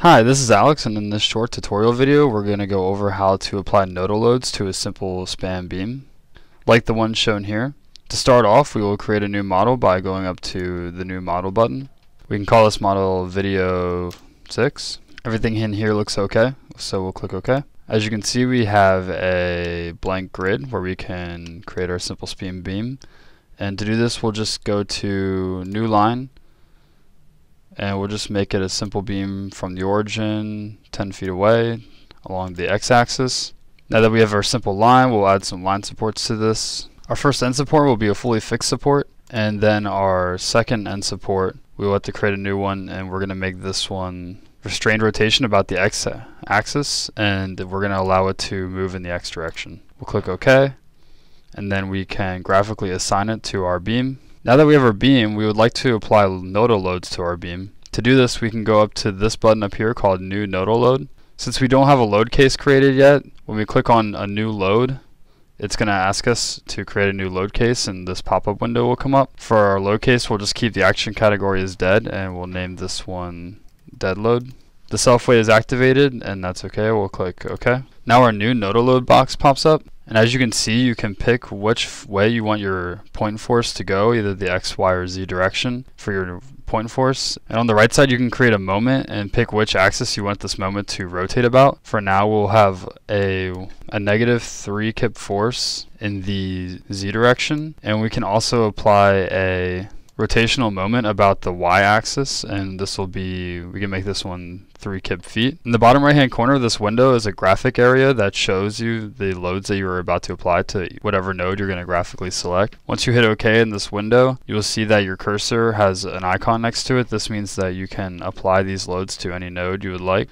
Hi, this is Alex, and in this short tutorial video we're going to go over how to apply nodal loads to a simple span beam, like the one shown here. To start off, we will create a new model by going up to the new model button. We can call this model video 6. Everything in here looks okay, so we'll click OK. As you can see, we have a blank grid where we can create our simple span beam, and to do this we'll just go to new line, and we'll just make it a simple beam from the origin 10 feet away along the x-axis. Now that we have our simple line, we'll add some line supports to this. Our first end support will be a fully fixed support, and then our second end support, we will have to create a new one, and we're going to make this one restrained rotation about the x-axis, and we're going to allow it to move in the x direction. We'll click OK, and then we can graphically assign it to our beam. Now that we have our beam, we would like to apply nodal loads to our beam. To do this, we can go up to this button up here called New Nodal Load. Since we don't have a load case created yet, when we click on a new load, it's going to ask us to create a new load case, and this pop-up window will come up. For our load case, we'll just keep the action category as dead, and we'll name this one dead load. The self weight is activated, and that's okay. We'll click OK. Now our new nodal load box pops up. And as you can see, you can pick which way you want your point force to go, either the X, Y, or Z direction for your point force. And on the right side, you can create a moment and pick which axis you want this moment to rotate about. For now, we'll have a -3 kip force in the Z direction, and we can also apply a rotational moment about the y-axis, and this will be, we can make this one 3 kip feet. In the bottom right hand corner of this window is a graphic area that shows you the loads that you are about to apply to whatever node you're going to graphically select. Once you hit OK in this window, you will see that your cursor has an icon next to it. This means that you can apply these loads to any node you would like.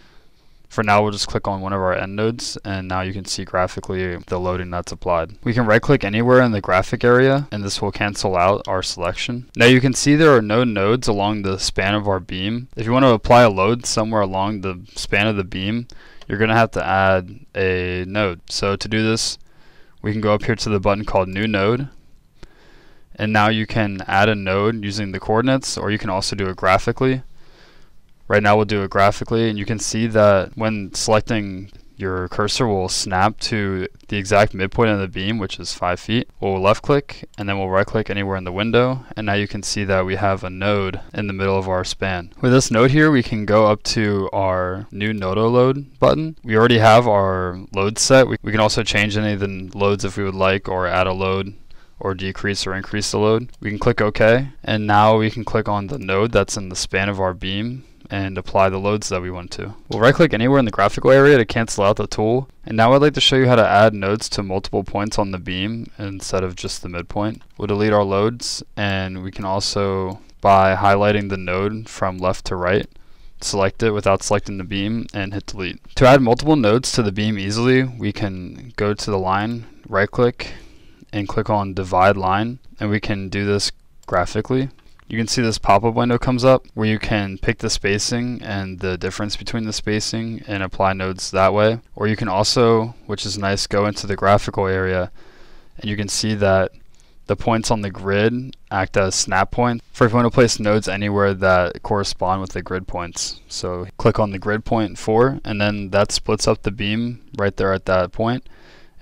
For now, we'll just click on one of our end nodes, and now you can see graphically the loading that's applied. We can right click anywhere in the graphic area, and this will cancel out our selection. Now you can see there are no nodes along the span of our beam. If you want to apply a load somewhere along the span of the beam, you're going to have to add a node. So to do this, we can go up here to the button called New Node, and now you can add a node using the coordinates, or you can also do it graphically. Right now we'll do it graphically, and you can see that when selecting, your cursor will snap to the exact midpoint of the beam, which is 5 feet. We'll left click, and then we'll right click anywhere in the window, and now you can see that we have a node in the middle of our span. With this node here, we can go up to our new nodal load button. We already have our load set. We can also change any of the loads if we would like, or add a load, or decrease or increase the load. We can click OK, and now we can click on the node that's in the span of our beam and apply the loads that we want to. We'll right click anywhere in the graphical area to cancel out the tool. And now I'd like to show you how to add nodes to multiple points on the beam instead of just the midpoint. We'll delete our loads, and we can also, by highlighting the node from left to right, select it without selecting the beam and hit delete. To add multiple nodes to the beam easily, we can go to the line, right click, and click on divide line, and we can do this graphically. You can see this pop-up window comes up where you can pick the spacing and the difference between the spacing and apply nodes that way. Or you can also, which is nice, go into the graphical area, and you can see that the points on the grid act as snap points for if you want to place nodes anywhere that correspond with the grid points. So click on the grid point 4, and then that splits up the beam right there at that point.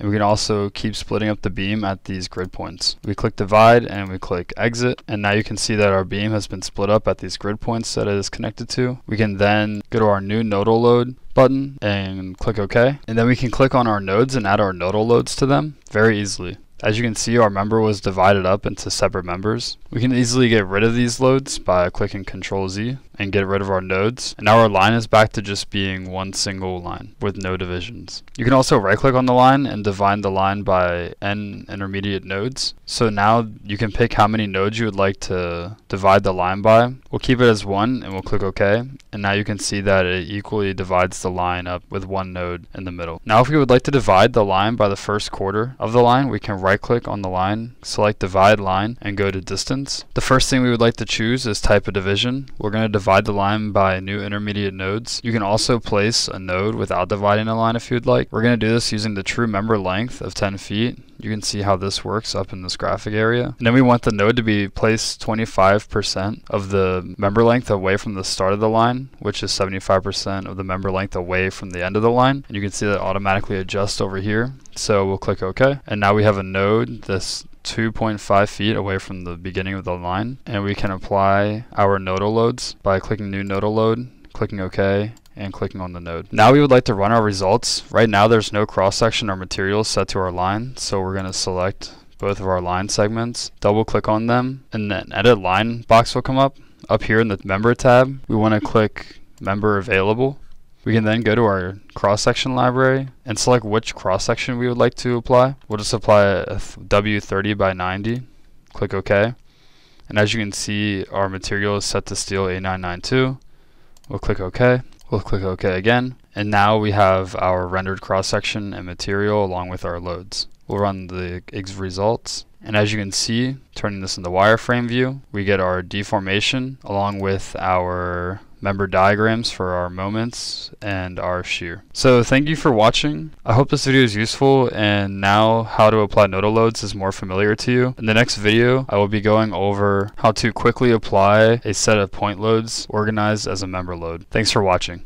And we can also keep splitting up the beam at these grid points. We click divide and we click exit, and now you can see that our beam has been split up at these grid points that it is connected to. We can then go to our new nodal load button and click OK, and then we can click on our nodes and add our nodal loads to them very easily. As you can see, our member was divided up into separate members. We can easily get rid of these loads by clicking Ctrl Z and get rid of our nodes. And now our line is back to just being one single line with no divisions. You can also right click on the line and divide the line by n intermediate nodes. So now you can pick how many nodes you would like to divide the line by. We'll keep it as 1, and we'll click OK. And now you can see that it equally divides the line up with one node in the middle. Now if we would like to divide the line by the first quarter of the line, we can right click on the line, select divide line, and go to distance. The first thing we would like to choose is type of division. We're going to divide the line by new intermediate nodes. You can also place a node without dividing a line if you'd like. We're going to do this using the true member length of 10 feet. You can see how this works up in this graphic area. And then we want the node to be placed 25% of the member length away from the start of the line, which is 75% of the member length away from the end of the line. And you can see that automatically adjust over here. So we'll click OK. And now we have a node that's 2.5 feet away from the beginning of the line. And we can apply our nodal loads by clicking new nodal load, clicking OK, and clicking on the node. Now we would like to run our results. Right now there's no cross-section or material set to our line, so we're going to select both of our line segments, double click on them, and then edit line box will come up. Up here in the member tab, we want to click member available. We can then go to our cross-section library and select which cross-section we would like to apply. We'll just apply a W30 by 90, click OK. And as you can see, our material is set to steel A992. We'll click OK. We'll click OK again, and now we have our rendered cross-section and material along with our loads. We'll run the results, and as you can see, turning this into wireframe view, we get our deformation along with our member diagrams for our moments and our shear. So thank you for watching. I hope this video is useful, and now how to apply nodal loads is more familiar to you. In the next video, I will be going over how to quickly apply a set of point loads organized as a member load. Thanks for watching.